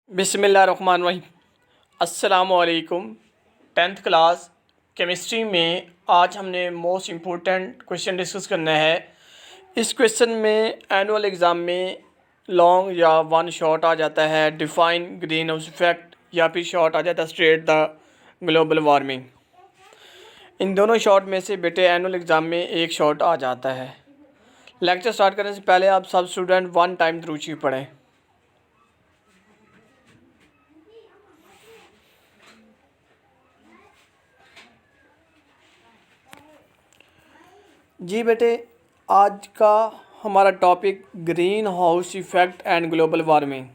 बिस्मिल्लाहिर्रहमानिर्रहीम। अस्सलामुअलैकुम। 10th class chemistry में आज हमने मोस्ट इम्पोर्टेंट क्वेश्चन डिस्कस करना है। इस क्वेश्चन में एनुअल एग्ज़ाम में लॉन्ग या वन शॉर्ट आ जाता है डिफाइन ग्रीन हाउस इफेक्ट, या फिर शॉर्ट आ जाता है स्टेट द ग्लोबल वार्मिंग। इन दोनों शॉर्ट में से बेटे एनुअल एग्ज़ाम में एक शॉर्ट आ जाता है। लेक्चर स्टार्ट करने से पहले आप सब स्टूडेंट वन टाइम दरूद शरीफ पढ़ें। जी बेटे, आज का हमारा topic green house effect and global warming.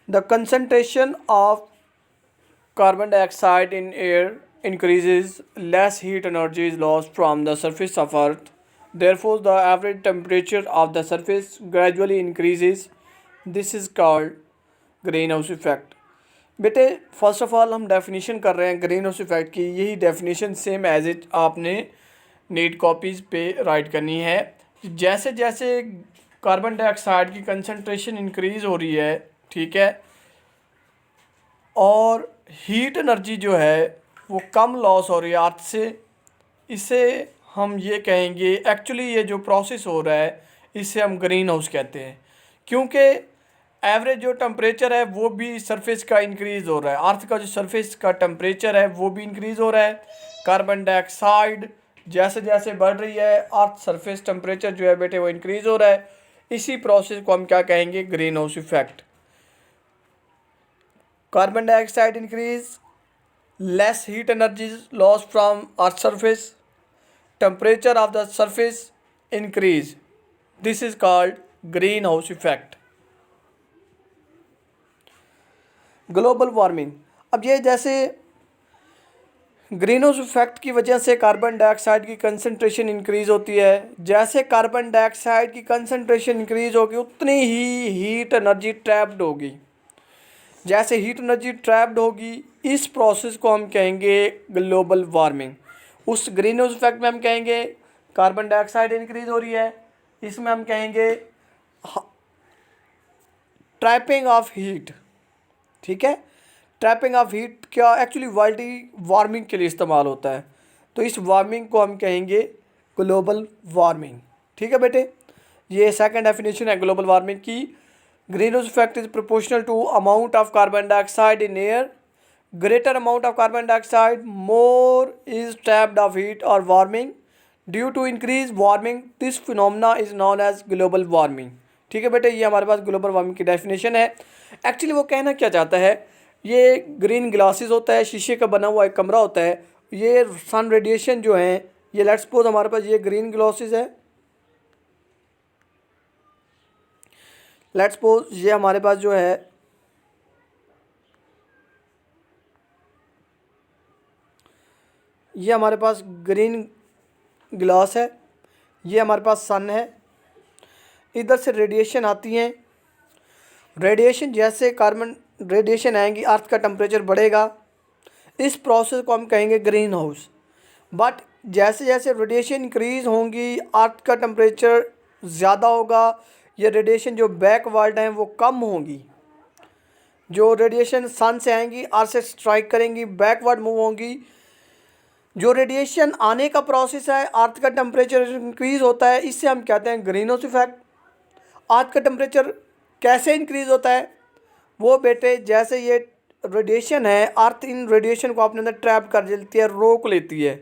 The concentration of carbon dioxide in air increases, less heat energy is lost from the surface of earth, therefore the average temperature of the surface gradually increases. This is called greenhouse effect. बेटे first of all हम definition कर रहे हैं green house effect की। यही definition same as it आपने NEET copies पे right करनी है। जैसे जैसे कार्बन डाइऑक्साइड की कंसंट्रेशन इंक्रीज़ हो रही है, ठीक है, और हीट एनर्जी जो है वो कम लॉस हो रही है अर्थ से, इसे हम ये कहेंगे, एक्चुअली ये जो प्रोसेस हो रहा है इसे हम ग्रीन हाउस कहते हैं, क्योंकि एवरेज जो टेम्परेचर है वो भी सरफेस का इंक्रीज़ हो रहा है। अर्थ का जो सरफेस का टेम्परेचर है वो भी इंक्रीज़ हो रहा है। कार्बन डाइऑक्साइड जैसे जैसे बढ़ रही है, अर्थ सरफेस टेम्परेचर जो है बेटे वो इंक्रीज़ हो रहा है। इसी प्रोसेस को हम क्या कहेंगे? Green house effect. Carbon dioxide increase, less heat energy is lost from earth's surface, temperature of the surface increase. This is called greenhouse effect. Global warming. अब ये जैसे ग्रीन हाउस इफेक्ट की वजह से कार्बन डाइऑक्साइड की concentration increase होती है। जैसे कार्बन डाइऑक्साइड की कंसंट्रेशन इंक्रीज़ होगी उतनी ही हीट एनर्जी ट्रैप्ड होगी। जैसे हीट एनर्जी ट्रैप्ड होगी, इस प्रोसेस को हम कहेंगे ग्लोबल वार्मिंग। उस ग्रीन हाउस इफेक्ट में हम कहेंगे कार्बन डाइऑक्साइड इंक्रीज हो रही है, इसमें हम कहेंगे ट्रैपिंग ऑफ हीट। ठीक है, ट्रैपिंग ऑफ हीट क्या एक्चुअली वर्ल्ड वार्मिंग के लिए इस्तेमाल होता है, तो इस वार्मिंग को हम कहेंगे ग्लोबल वार्मिंग। ठीक है बेटे, ये सेकंड डेफिनेशन है ग्लोबल वार्मिंग की। Greenhouse effect is proportional to amount of carbon dioxide in air. Greater amount of carbon dioxide, more is trapped of heat or warming. Due to increased warming, this phenomena is known as global warming. ठीक है बेटे, ये हमारे पास global warming की definition है। Actually वो कहना क्या चाहता है, ये ग्रीन ग्लासेस होता है, शीशे का बना हुआ एक कमरा होता है। ये सन रेडिएशन जो है, ये लेट्स सपोज हमारे पास ये ग्रीन ग्लासेस है, लेट्स सपोज ये हमारे पास जो है ये हमारे पास ग्रीन ग्लास है, ये हमारे पास सन है, इधर से रेडिएशन आती हैं। रेडिएशन जैसे कार्बन रेडिएशन आएंगी, अर्थ का टेम्परेचर बढ़ेगा। इस प्रोसेस को हम कहेंगे ग्रीन हाउस। बट जैसे जैसे रेडिएशन इंक्रीज होंगी, अर्थ का टेम्परेचर ज़्यादा होगा, ये रेडिएशन जो बैकवर्ड हैं वो कम होंगी। जो रेडिएशन सन से आएंगी, अर्थ से स्ट्राइक करेंगी, बैकवर्ड मूव होंगी। जो रेडिएशन आने का प्रोसेस है, अर्थ का टेम्परेचर इंक्रीज़ होता है, इससे हम कहते हैं ग्रीन हाउस इफेक्ट। अर्थ का टेम्परेचर कैसे इंक्रीज़ होता है? वो बेटे जैसे ये रेडिएशन है, अर्थ इन रेडिएशन को अपने अंदर ट्रैप कर लेती है, रोक लेती है।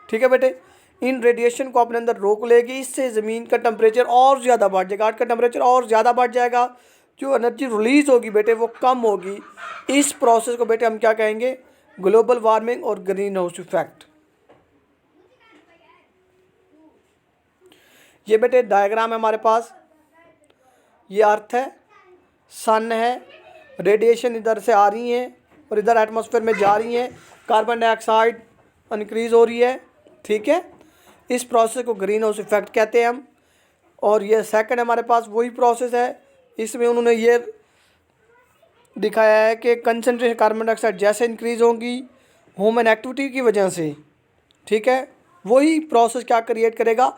ठीक है बेटे, इन रेडिएशन को अपने अंदर रोक लेगी, इससे ज़मीन का टेम्परेचर और ज़्यादा बढ़ जाएगा, अर्थ का टेम्परेचर और ज़्यादा बढ़ जाएगा। जो एनर्जी रिलीज़ होगी बेटे वो कम होगी। इस प्रोसेस को बेटे हम क्या कहेंगे? ग्लोबल वार्मिंग और ग्रीन हाउस इफेक्ट। ये बेटे डायग्राम है हमारे पास, ये अर्थ है, सन है, रेडिएशन इधर से आ रही हैं और इधर एटमॉस्फेयर में जा रही हैं, कार्बन डाइऑक्साइड इंक्रीज़ हो रही है। ठीक है, इस प्रोसेस को ग्रीन हाउस इफेक्ट कहते हैं हम। और ये सेकंड हमारे पास वही प्रोसेस है, इसमें उन्होंने ये दिखाया है कि कंसनट्रेशन कार्बन डाइऑक्साइड जैसे इंक्रीज़ होंगी ह्यूमन एक्टिविटी की वजह से, ठीक है, वही प्रोसेस क्या क्रिएट करेगा?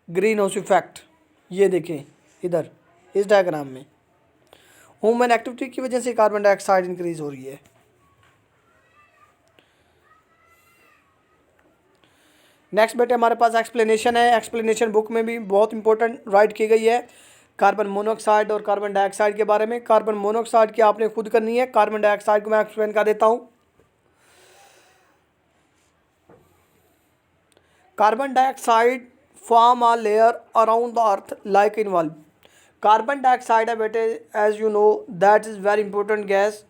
Green house effect. ये देखें इधर इस डायग्राम में ह्यूमन एक्टिविटी की वजह से कार्बन डाइऑक्साइड इंक्रीज हो रही है। नेक्स्ट बेटे हमारे पास एक्सप्लेनेशन है। एक्सप्लेनेशन बुक में भी बहुत इंपॉर्टेंट राइट की गई है कार्बन मोनोऑक्साइड और कार्बन डाइऑक्साइड के बारे में। कार्बन मोनोऑक्साइड की आपने खुद करनी है, कार्बन डाइऑक्साइड को मैं एक्सप्लेन कर देता हूँ। Carbon dioxide form a layer around the earth like involve. Carbon dioxide है बेटे, as you know that is very important gas.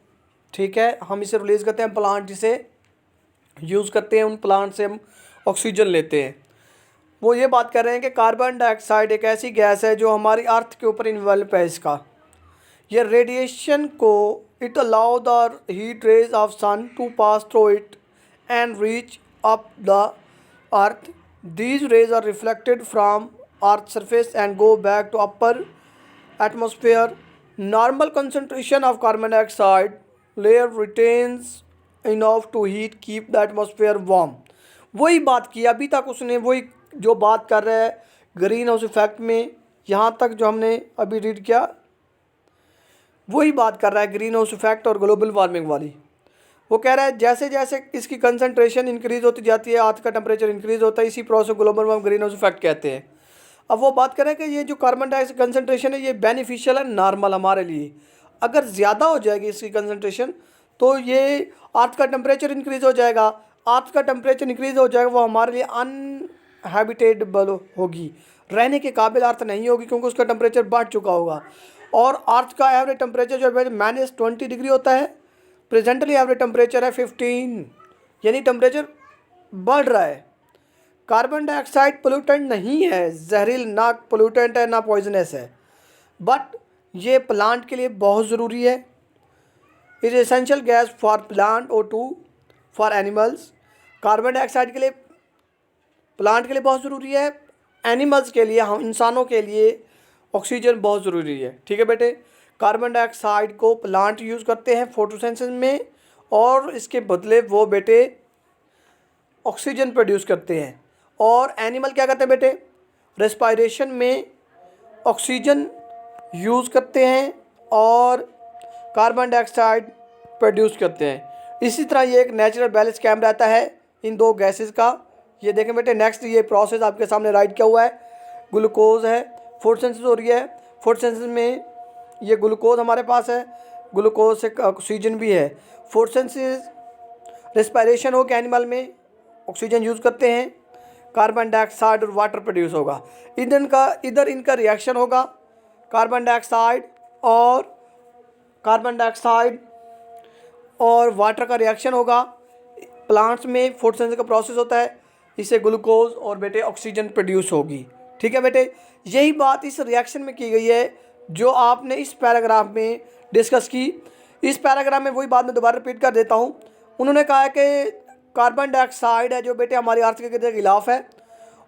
ठीक है, हम इसे रिलीज करते हैं, प्लांट इसे यूज़ करते हैं, उन प्लांट से हम ऑक्सीजन लेते हैं। वो ये बात कर रहे हैं कि कार्बन डाइऑक्साइड एक ऐसी गैस है जो हमारी अर्थ के ऊपर इन्वॉल्व है। इसका ये रेडिएशन को it allow the heat rays of sun to pass through it and reach up the earth. These rays are reflected from earth surface and go back to upper atmosphere. Normal concentration of carbon dioxide layer retains enough to heat keep the atmosphere warm. वही बात की अभी तक उसने, वही जो बात कर रहा है ग्रीन हाउस इफेक्ट में, यहाँ तक जो हमने अभी रीड किया वही बात कर रहा है ग्रीन हाउस इफेक्ट और ग्लोबल वार्मिंग वाली। वो कह रहा है जैसे जैसे इसकी कंसंट्रेशन इंक्रीज होती जाती है, अर्थ का टेम्परेचर इंक्रीज होता है, इसी process global warming green house effect कहते हैं। अब वो बात कर रहे हैं कि ये जो कार्बन डाइऑक्साइड कंसंट्रेशन है ये बेनिफिशियल है नॉर्मल हमारे लिए। अगर ज़्यादा हो जाएगी इसकी कंसंट्रेशन तो ये अर्थ का टेम्परेचर इंक्रीज हो जाएगा। अर्थ का टेम्परेचर इंक्रीज हो जाएगा, वो हमारे लिए अनहैबिटेबल होगी, रहने के काबिल अर्थ नहीं होगी, क्योंकि उसका टेम्परेचर बढ़ चुका होगा। और अर्थ का एवरेज टेम्परेचर जो है -20 डिग्री होता है। प्रेजेंटली एवरेज टेम्परेचर है 15, यानी टेम्परेचर बढ़ रहा है। कार्बन डाइऑक्साइड पोल्यूटेंट नहीं है, जहरील ना पोल्यूटेंट है ना पॉइजनस है, बट ये प्लांट के लिए बहुत ज़रूरी है। Is essential gas for plant O2 for animals. Carbon dioxide के लिए प्लांट के लिए बहुत ज़रूरी है, एनिमल्स के लिए, हम इंसानों के लिए ऑक्सीजन बहुत ज़रूरी है। ठीक है बेटे, कार्बन डाइऑक्साइड को प्लांट यूज़ करते हैं फोटोसिंथेसिस में, और इसके बदले वो बेटे ऑक्सीजन प्रोड्यूस करते हैं। और एनिमल क्या करते हैं बेटे, रेस्पायरेशन में ऑक्सीजन यूज़ करते हैं और कार्बन डाइऑक्साइड प्रोड्यूस करते हैं। इसी तरह ये एक नेचुरल बैलेंस कैम रहता है इन दो गैसेस का। ये देखें बेटे, नेक्स्ट ये प्रोसेस आपके सामने राइट किया हुआ है। ग्लूकोज है, फोटोसिंथेसिस हो रही है, फोटोसिंथेसिस में ये ग्लूकोज हमारे पास है, ग्लूकोज से ऑक्सीजन भी है। फोटोसिंथेसिस रेस्पायरेशन हो के एनिमल में ऑक्सीजन यूज़ करते हैं, कार्बन डाइऑक्साइड और वाटर प्रोड्यूस होगा। इधर इनका रिएक्शन होगा, कार्बन डाइऑक्साइड और वाटर का रिएक्शन होगा। प्लांट्स में फोटोसिंथेसिस का प्रोसेस होता है, इससे ग्लूकोज और बेटे ऑक्सीजन प्रोड्यूस होगी। ठीक है बेटे, यही बात इस रिएक्शन में की गई है जो आपने इस पैराग्राफ में डिस्कस की। इस पैराग्राफ में वही बात मैं दोबारा रिपीट कर देता हूँ। उन्होंने कहा है कि कार्बन डाइऑक्साइड है जो बेटे हमारी अर्थ के खिलाफ है,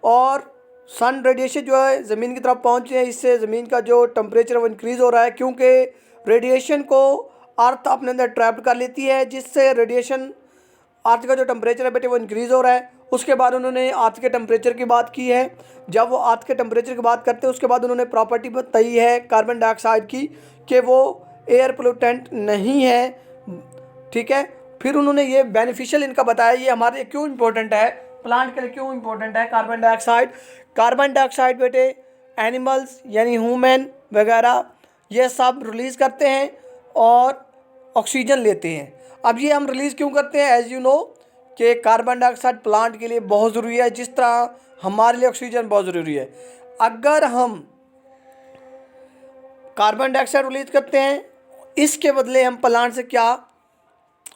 और सन रेडिएशन जो है ज़मीन की तरफ पहुँचे हैं, इससे ज़मीन का जो टेम्परेचर है वो इंक्रीज़ हो रहा है, क्योंकि रेडिएशन को अर्थ अपने अंदर ट्रैप कर लेती है, जिससे रेडिएशन अर्थ का जो टेम्परेचर है बेटे वो इंक्रीज़ हो रहा है। उसके बाद उन्होंने अर्थ के टेम्परेचर की बात की है। जब वो अर्थ के टेम्परेचर की बात करते हैं उसके बाद उन्होंने प्रॉपर्टी बताई है कार्बन डाइऑक्साइड की कि वो एयर पोल्यूटेंट नहीं है। ठीक है, फिर उन्होंने ये बेनिफिशियल इनका बताया, ये हमारे लिए क्यों इंपॉर्टेंट है, प्लांट के लिए क्यों इंपॉर्टेंट है कार्बन डाइऑक्साइड। कार्बन डाइऑक्साइड बेटे एनिमल्स यानी ह्यूमन वगैरह ये सब रिलीज़ करते हैं और ऑक्सीजन लेते हैं। अब ये हम रिलीज़ क्यों करते हैं, एज यू नो कि कार्बन डाइऑक्साइड प्लांट के लिए बहुत ज़रूरी है, जिस तरह हमारे लिए ऑक्सीजन बहुत ज़रूरी है। अगर हम कार्बन डाइऑक्साइड रिलीज करते हैं, इसके बदले हम प्लांट से क्या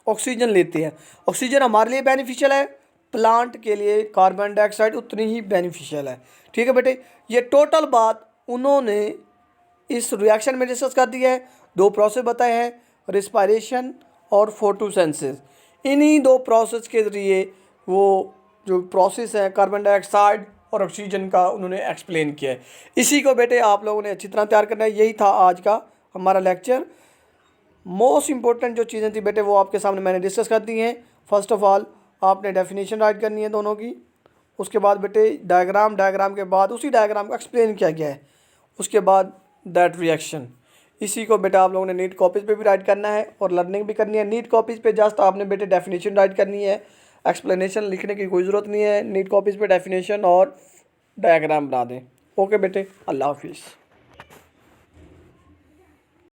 ऑक्सीजन लेते हैं। ऑक्सीजन हमारे लिए बेनिफिशियल है, प्लांट के लिए कार्बन डाइऑक्साइड उतनी ही बेनिफिशियल है। ठीक है बेटे, ये टोटल बात उन्होंने इस रिएक्शन में डिस्कस कर दी है। दो प्रोसेस बताए हैं, रेस्पायरेशन और फोटोसिंथेसिस। इन्हीं दो प्रोसेस के ज़रिए वो जो प्रोसेस है कार्बन डाइऑक्साइड और ऑक्सीजन का उन्होंने एक्सप्लेन किया है। इसी को बेटे आप लोगों ने अच्छी तरह तैयार करना है। यही था आज का हमारा लेक्चर। मोस्ट इंपॉर्टेंट जो चीज़ें थी बेटे वो आपके सामने मैंने डिस्कस कर दी हैं। फर्स्ट ऑफ ऑल आपने डेफिनेशन राइट करनी है दोनों की, उसके बाद बेटे डायग्राम के बाद उसी डायग्राम को एक्सप्लेन किया गया है, उसके बाद दैट रिएक्शन। इसी को बेटा आप लोगों ने नीट कॉपीज़ पे भी राइट करना है और लर्निंग भी करनी है। नीट कॉपीज़ पे जस्ट आपने बेटे डेफिनेशन राइट करनी है, एक्सप्लेनेशन लिखने की कोई ज़रूरत नहीं है। नीट कॉपीज़ पे डेफिनेशन और डायग्राम बना दें। ओके बेटे, अल्लाह हाफिज़।